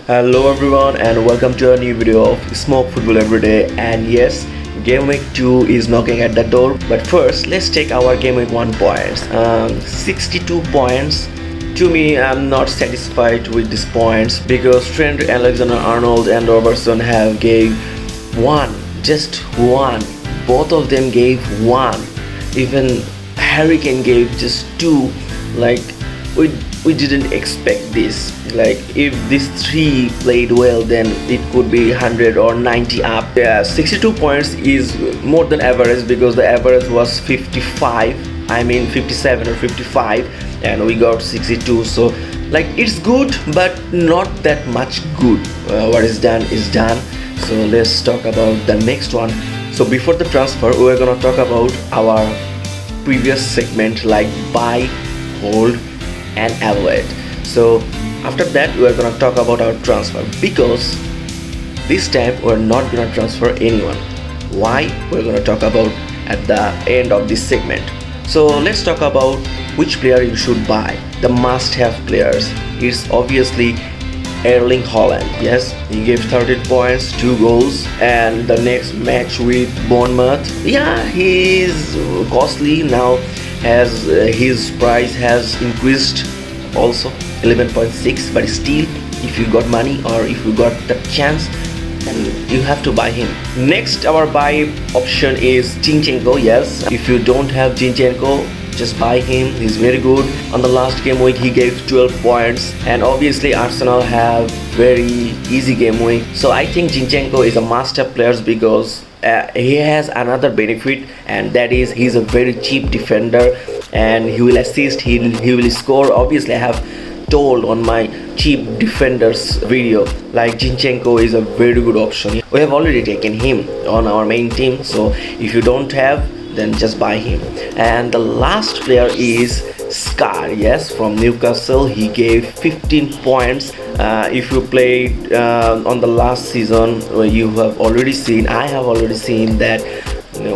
Hello everyone and welcome to a new video of Smoke Football Everyday. And yes, Gameweek 2 is knocking at the door. But first, let's take our Gameweek 1 points. 62 points. To me, I'm not satisfied with these points because Trent Alexander-Arnold and Robertson have gave one, just one. Both of them gave one. Even Harry Kane gave just two. Like we didn't expect this. Like if these three played well, then it could be 100 or 90 up. Yeah, 62 points is more than average because the average was 55. I mean 57 or 55, and we got 62. So like it's good, but not that much good. What is done is done. So let's talk about the next one. So before the transfer, we're gonna talk about our previous segment like buy, hold, and avoid. So after that we're gonna talk about our transfer because this time we're not gonna transfer anyone. Why? We're gonna talk about at the end of this segment. So let's talk about which player you should buy. The must-have players is obviously Erling Haaland. Yes, he gave 13 points, 2 goals, and the next match with Bournemouth. Yeah, he is costly now as his price has increased also 11.6, but still if you got money or if you got the chance, then you have to buy him. Next, our buy option is Zinchenko. Yes, if you don't have Zinchenko, just buy him. He's very good. On the last game week he gave 12 points, and obviously Arsenal have very easy game week, so I think Zinchenko is a must-have player because he has another benefit, and that is he's a very cheap defender and he will assist, he will score. Obviously I have told on my cheap defenders video like Zinchenko is a very good option. We have already taken him on our main team, so if you don't have, then just buy him. And the last player is Scar. Yes, from Newcastle. He gave 15 points. If you played on the last season, you have already seen, I have already seen that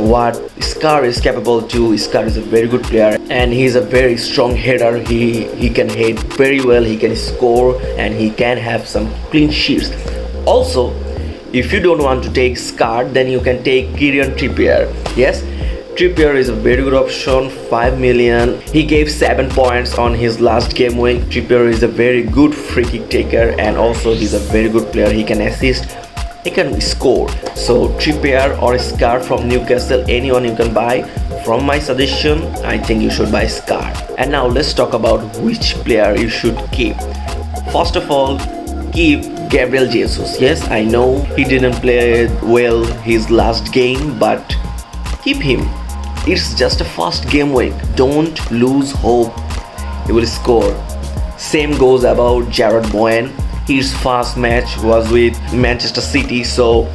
what Scar is capable to. Scar is a very good player and he's a very strong header. He can head very well, he can score, and he can have some clean sheets. Also, if you don't want to take Scar, then you can take Kieran Trippier. Yes, Trippier is a very good option, 5 million. He gave 7 points on his last game week. Trippier is a very good free kick taker and also he's a very good player. He can assist, he can score. So Trippier or Scar from Newcastle, anyone you can buy. From my suggestion, I think you should buy Scar. And now let's talk about which player you should keep. First of all, keep Gabriel Jesus. Yes, I know he didn't play well his last game, but keep him. It's just a first game week. Don't lose hope. He will score. Same goes about Jarrod Bowen. His first match was with Manchester City, so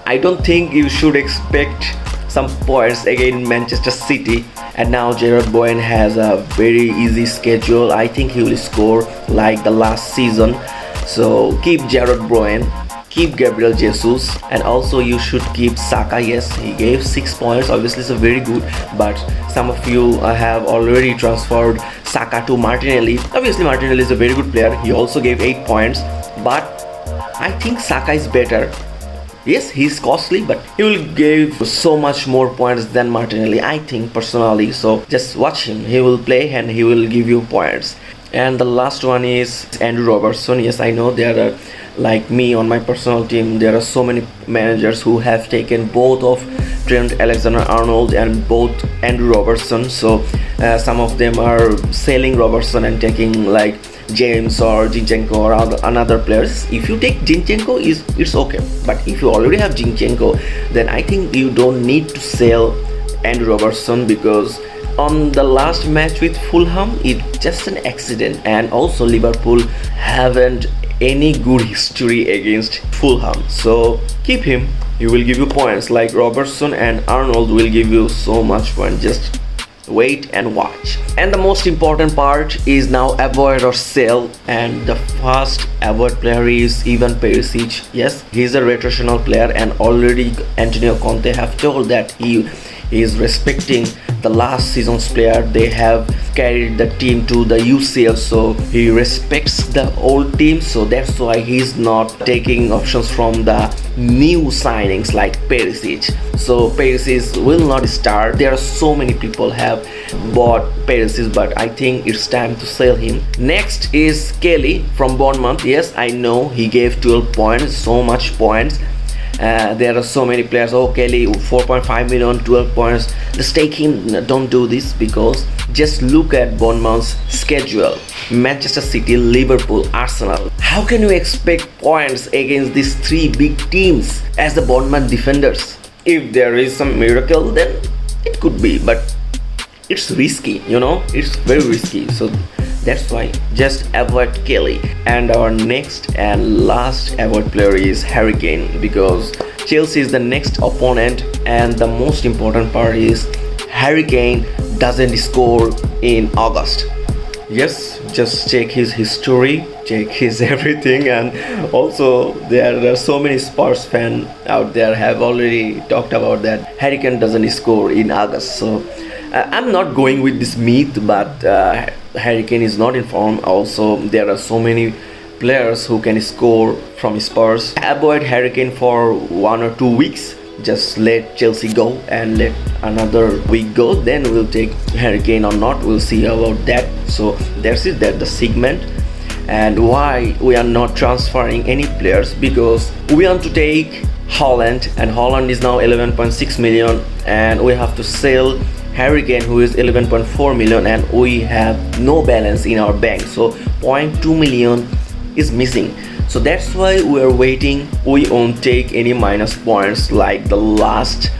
I don't think you should expect some points against Manchester City. And now Jarrod Bowen has a very easy schedule. I think he will score like the last season. So keep Jarrod Bowen, keep Gabriel Jesus, and also you should keep Saka. Yes, he gave 6 points. Obviously it's a very good, but some of you have already transferred Saka to Martinelli. Obviously Martinelli is a very good player. He also gave 8 points, but I think Saka is better. Yes, he's costly, but he will give so much more points than Martinelli, I think personally. So just watch him. He will play and he will give you points. And the last one is Andrew Robertson. Yes, I know there are, like me on my personal team, there are so many managers who have taken both of Trent Alexander-Arnold and both Andrew Robertson. So some of them are selling Robertson and taking like James or Zinchenko or another players. If you take Zinchenko, it's okay, but if you already have Zinchenko, then I think you don't need to sell Andrew Robertson because on the last match with Fulham, it's just an accident, and also Liverpool haven't any good history against Fulham. So keep him. He will give you points. Like Robertson and Arnold will give you so much points. Just wait and watch. And the most important part is now avoid or sell, and the first avoid player is Ivan Perisic. Yes, he's a rotational player and already Antonio Conte have told that he he is respecting the last season's player. They have carried the team to the UCL, so he respects the old team, so that's why he's not taking options from the new signings like Perisic. So Perisic will not start. There are so many people have bought Perisic, but I think it's time to sell him. Next is Kelly from Bournemouth. Yes, I know he gave 12 points, so much points. There are so many players. Oh, Kelly, 4.5 million, 12 points. Just take him. Don't do this, because just look at Bournemouth's schedule: Manchester City, Liverpool, Arsenal. How can you expect points against these three big teams as the Bournemouth defenders? If there is some miracle, then it could be, but it's risky, it's very risky. So that's why just avoid Kelly. And our next and last avoid player is Harry Kane, because Chelsea is the next opponent, and the most important part is Harry Kane doesn't score in August. Yes, just check his history, check his everything. And also there are so many Spurs fans out there have already talked about that Harry Kane doesn't score in August. So I'm not going with this myth, but Harry Kane is not in form. Also, there are so many players who can score from Spurs. Avoid Harry Kane for 1 or 2 weeks. Just let Chelsea go and let another week go. Then we'll take Harry Kane or not. We'll see about that. So that's it. That's the segment. And why we are not transferring any players, because we want to take Haaland, and Haaland is now 11.6 million, and we have to sell Harry Kane, who is 11.4 million, and we have no balance in our bank, so 0.2 million is missing. So that's why we are waiting. We won't take any minus points like the last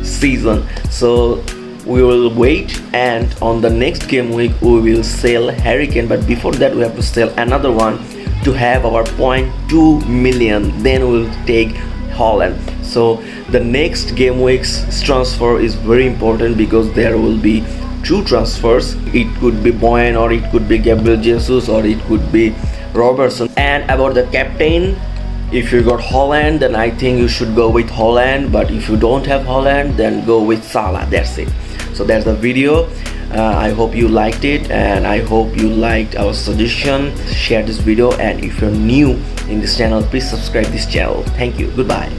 season, so we will wait, and on the next game week we will sell Harry Kane. But before that we have to sell another one to have our 0.2 million, then we'll take Haaland. So the next game week's transfer is very important, because there will be 2 transfers. It could be Boyan, or it could be Gabriel Jesus, or it could be Robertson. And about the captain, if you got Haaland, then I think you should go with Haaland, but if you don't have Haaland, then go with Salah. That's it. So that's the video. I hope you liked it, and I hope you liked our suggestion. Share this video, and if you're new in this channel, please subscribe this channel. Thank you. Goodbye.